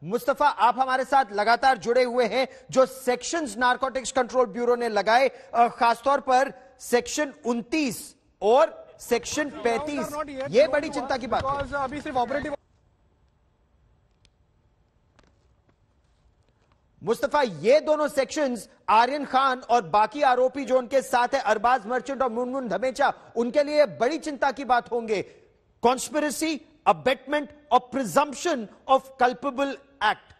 मुस्तफा, आप हमारे साथ लगातार जुड़े हुए हैं। जो सेक्शंस नारकोटिक्स कंट्रोल ब्यूरो ने लगाए, खासतौर पर सेक्शन 29 और सेक्शन 35, ये बड़ी चिंता की बात है। अभी सिर्फ ऑपरेटिव मुस्तफा, ये दोनों सेक्शंस आर्यन खान और बाकी आरोपी जो उनके साथ है, अरबाज मर्चेंट और मुनमुन धमेचा, उनके लिए बड़ी चिंता की बात होंगे। कॉन्स्पिरेसी, अबेटमेंट और प्रिजम्पशन ऑफ कल्पेबल एक्ट।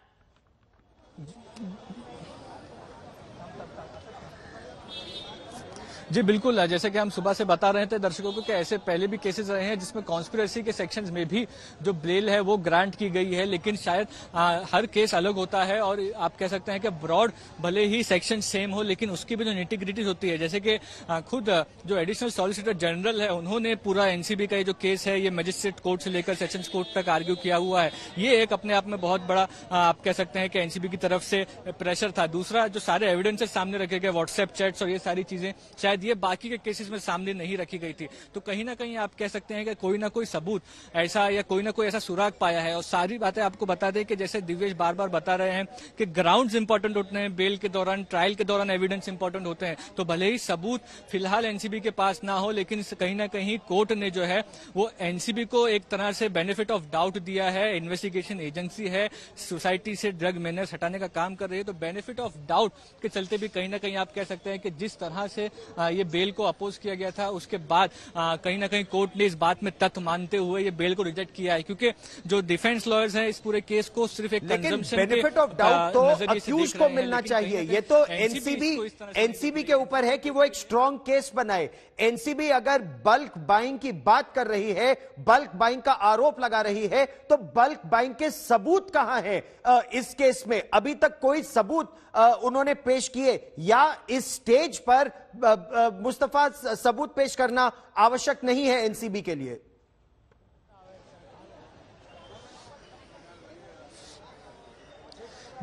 जी बिल्कुल, जैसे कि हम सुबह से बता रहे थे दर्शकों को कि ऐसे पहले भी केसेस रहे हैं जिसमें कॉन्स्पिरेसी के सेक्शंस में भी जो बेल है वो ग्रांट की गई है, लेकिन शायद हर केस अलग होता है और आप कह सकते हैं कि ब्रॉड भले ही सेक्शन सेम हो लेकिन उसकी भी जो निटिग्रिटीज होती है, जैसे कि खुद जो एडिशनल सॉलिसिटर जनरल है उन्होंने पूरा एनसीबी का ये जो केस है ये मजिस्ट्रेट कोर्ट से लेकर सेशंस कोर्ट तक आर्ग्यू किया हुआ है। ये एक अपने आप में बहुत बड़ा आप कह सकते हैं कि एनसीबी की तरफ से प्रेशर था। दूसरा, जो सारे एविडेंसेस सामने रखे गए, व्हाट्सएप चैट्स और ये सारी चीजें शायद ये बाकी के केसेस में सामने नहीं रखी गई थी। तो कहीं ना कहीं आप कह सकते हैं कि कोई ना कोई सबूत ऐसा या कोई ना कोई ऐसा सुराग पाया है। और सारी बातें आपको बता दें कि जैसे दिव्येश बार बार बता रहे हैं कि ग्राउंड्स इंपॉर्टेंट होते हैं, बेल के दौरान, ट्रायल के दौरान एविडेंस इंपॉर्टेंट होते हैं। तो भले ही सबूत फिलहाल एनसीबी के पास ना हो, लेकिन कहीं ना कहीं कोर्ट ने जो है वो एनसीबी को एक तरह से बेनिफिट ऑफ डाउट दिया है। इन्वेस्टिगेशन एजेंसी है, सोसाइटी से ड्रग मेनर्स हटाने का काम कर रही है, तो बेनिफिट ऑफ डाउट के चलते भी कहीं ना कहीं आप कह सकते हैं कि जिस तरह से ये बेल को अपोज किया गया था उसके बाद कहीं ना कहीं कोर्ट ने इस बात में तथ्य मानते हुए ये बेल को रिजेक्ट किया है। क्योंकि जो डिफेंस लॉयर्स हैं इस पूरे केस को सिर्फ एक कंजम्पशन बेनिफिट ऑफ डाउट तो अक्यूज को मिलना चाहिए। ये तो एनसीबी के ऊपर है कि वो एक स्ट्रॉन्ग केस बनाए। एनसीबी अगर बल्क बाइंग की बात कर रही है, बल्क बाइंग का आरोप लगा रही है, तो बल्क बाइंग के सबूत कहां हैं इस केस में? अभी तक कोई सबूत उन्होंने पेश किए या इस स्टेज पर मुस्तफा सबूत पेश करना आवश्यक नहीं है एनसीबी के लिए?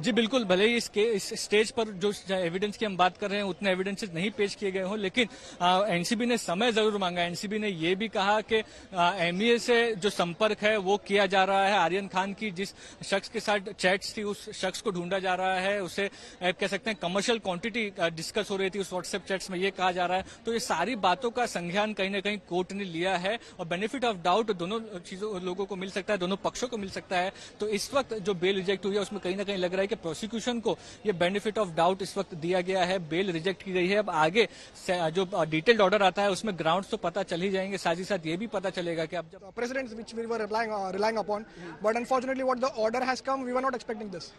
जी बिल्कुल, भले ही इस स्टेज पर जो एविडेंस की हम बात कर रहे हैं उतने एविडेंसेस नहीं पेश किए गए हों, लेकिन एनसीबी ने समय जरूर मांगा। एनसीबी ने यह भी कहा कि एमईए से जो संपर्क है वो किया जा रहा है। आर्यन खान की जिस शख्स के साथ चैट्स थी उस शख्स को ढूंढा जा रहा है, उसे कह सकते हैं कमर्शियल क्वांटिटी डिस्कस हो रही थी उस व्हाट्सएप चैट्स में, ये कहा जा रहा है। तो ये सारी बातों का संज्ञान कहीं ना कहीं कोर्ट ने लिया है और बेनिफिट ऑफ डाउट दोनों चीजों लोगों को मिल सकता है, दोनों पक्षों को मिल सकता है। तो इस वक्त जो बेल रिजेक्ट हुई है उसमें कहीं ना कहीं लग रहा है कि प्रोसिक्यूशन को ये बेनिफिट ऑफ डाउट इस वक्त दिया गया है, बेल रिजेक्ट की गई है। अब आगे जो डिटेल्ड ऑर्डर आता है उसमें ग्राउंड्स तो पता चल ही जाएंगे, साथ ही साथ ये भी पता चलेगा कि अब जब precedents which we were relying upon, but unfortunately what the order has come, we were not expecting this.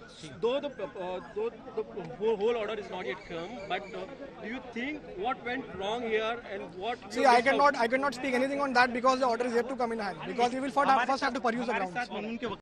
Though the whole order is not yet come, but do you think what went wrong here and what? See, I cannot speak anything on that because the order is yet to come in hand. Because we will first have to peruse the grounds.